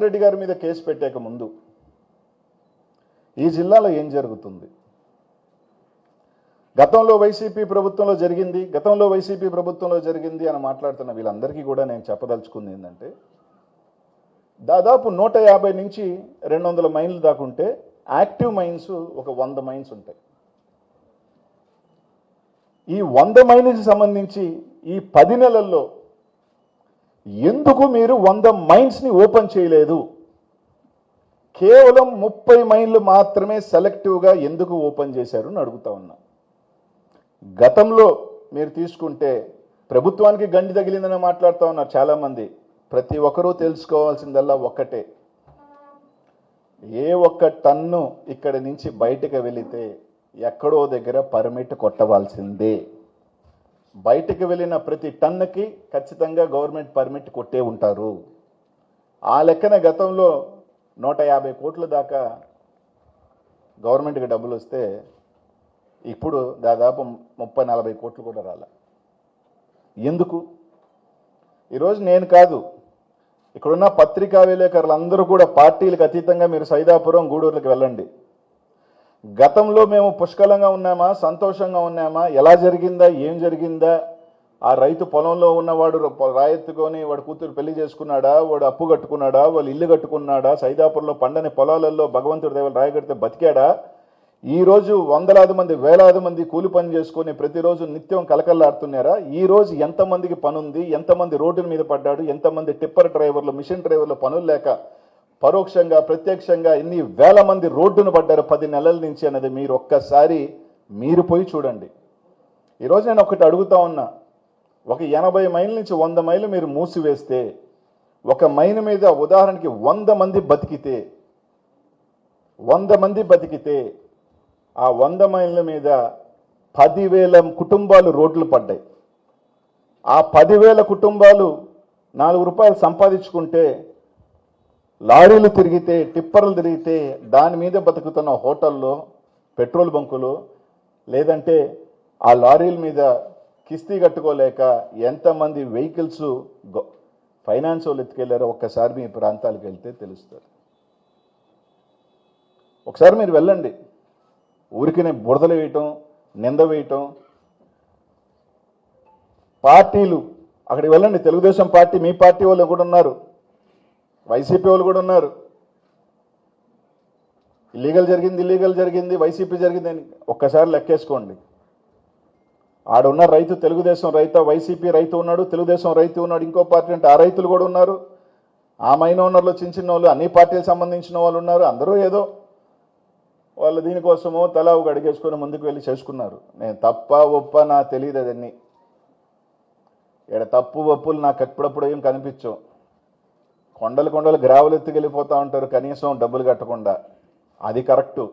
రెడ్డి గారి మీద కేసు పెట్టాక ముందు ఈ జిల్లాలో ఏం జరుగుతుంది? గతంలో వైసీపీ ప్రభుత్వంలో జరిగింది అని మాట్లాడుతున్న వీళ్ళందరికీ కూడా నేను చెప్పదలుచుకుంది ఏంటంటే, దాదాపు 150 నుంచి 200 మైన్లు దాకుంటే యాక్టివ్ మైన్స్ ఒక 100 మైన్స్ ఉంటాయి. ఈ 100 మైన్స్కి సంబంధించి ఈ 10 నెలల్లో ఎందుకు మీరు 100 మైన్స్ని ఓపెన్ చేయలేదు? కేవలం 30 మైన్లు మాత్రమే సెలెక్టివ్గా ఎందుకు ఓపెన్ చేశారు అని అడుగుతా ఉన్నా. గతంలో మీరు తీసుకుంటే ప్రభుత్వానికి గండి తగిలిందని మాట్లాడుతూ ఉన్నారు చాలామంది. ప్రతి ఒక్కరూ తెలుసుకోవాల్సిందల్లా ఒక్కటే, ఏ ఒక్క టన్ను ఇక్కడి నుంచి బయటకు వెళితే ఎక్కడో దగ్గర పర్మిట్ కొట్టవలసిందే. బయటకు వెళ్ళిన ప్రతి టన్నుకి ఖచ్చితంగా గవర్నమెంట్ పర్మిట్ కొట్టే ఉంటారు. ఆ లెక్కన గతంలో 150 కోట్ల దాకా గవర్నమెంట్కి డబ్బులు వస్తే ఇప్పుడు దాదాపు 30-40 కోట్లు కూడా రాల. ఎందుకు? ఈరోజు నేను కాదు, ఇక్కడున్న పత్రికా విలేకరులు అందరూ కూడా పార్టీలకు అతీతంగా మీరు సైదాపురం, గూడూరులకు వెళ్ళండి. గతంలో మేము పుష్కలంగా ఉన్నామా, సంతోషంగా ఉన్నామా, ఎలా జరిగిందా, ఏం జరిగిందా, ఆ రైతు పొలంలో ఉన్నవాడు రాయెత్తుకొని వాడు కూతురు పెళ్లి చేసుకున్నాడా, వాడు అప్పు కట్టుకున్నాడా, వాళ్ళు ఇల్లు కట్టుకున్నాడా, సైదాపురంలో పండని పొలాలలో భగవంతుడి దేవులు రాయగడితే బతికాడా? ఈరోజు వందలాది మంది, వేలాది మంది కూలి పని చేసుకొని ప్రతిరోజు నిత్యం కలకల్లాడుతున్నారా? ఈరోజు ఎంతమందికి పనుంది, ఎంతమంది రోడ్డుల మీద పడ్డాడు, ఎంతమంది టిప్పర్ డ్రైవర్లు, మిషన్ డ్రైవర్లు పనులు లేక పరోక్షంగా ప్రత్యక్షంగా ఎన్ని వేల మంది రోడ్డును పడ్డారు 10 నెలల నుంచి అన్నది మీరు ఒక్కసారి మీరు పోయి చూడండి. ఈరోజు నేను ఒకటి అడుగుతా ఉన్నా, ఒక 80 మైళ్ళ నుంచి 100 మైళ్ళు మీరు మూసివేస్తే, ఒక మైన్ మీద ఉదాహరణకి 100 మంది బతికితే ఆ 100 మైళ్ళ మీద 10,000 కుటుంబాలు రోడ్లు పడ్డాయి. ఆ 10,000 కుటుంబాలు 4 రూపాయలు సంపాదించుకుంటే, లారీలు తిరిగితే, టిప్పర్లు తిరిగితే, దాని మీద బతుకుతున్న హోటల్లో, పెట్రోల్ బంకులు, లేదంటే ఆ లారీల మీద కిస్తీ కట్టుకోలేక ఎంతమంది వెహికల్స్ ఫైనాన్స్ వాళ్ళు ఎత్తుకెళ్ళారో ఒక్కసారి మీ ప్రాంతాలకు వెళ్తే తెలుస్తుంది. ఒకసారి మీరు వెళ్ళండి. ఊరికినే బురదలు వేయటం, నింద వేయటం. పార్టీలు అక్కడికి వెళ్ళండి. తెలుగుదేశం పార్టీ, మీ పార్టీ వాళ్ళు కూడా ఉన్నారు, వైసీపీ వాళ్ళు కూడా ఉన్నారు. ఇల్లీగల్ జరిగింది, వైసీపీ జరిగింది అని ఒక్కసారి లెక్కేసుకోండి. ఆడున్న రైతు తెలుగుదేశం రైతా, వైసీపీ రైతు ఉన్నాడు, తెలుగుదేశం రైతు ఉన్నాడు, ఇంకో పార్టీ అంటే ఆ రైతులు కూడా ఉన్నారు. ఆ మైన్ ఓనర్లు చిన్న వాళ్ళు, అన్ని పార్టీలకు సంబంధించిన వాళ్ళు ఉన్నారు. అందరూ ఏదో వాళ్ళు దీనికోసమో తలా ఒక అడిగేసుకొని ముందుకు వెళ్ళి చేసుకున్నారు. నేను తప్ప ఒప్ప నాకు తెలియదు అదన్నీ. ఇక్కడ తప్పు ఒప్పులు నాకు ఎప్పుడప్పుడు ఏం కనిపించవు. కొండలు గ్రావెలు ఎత్తుకెళ్ళిపోతూ ఉంటారు కనీసం డబ్బులు కట్టకుండా. అది కరెక్టు.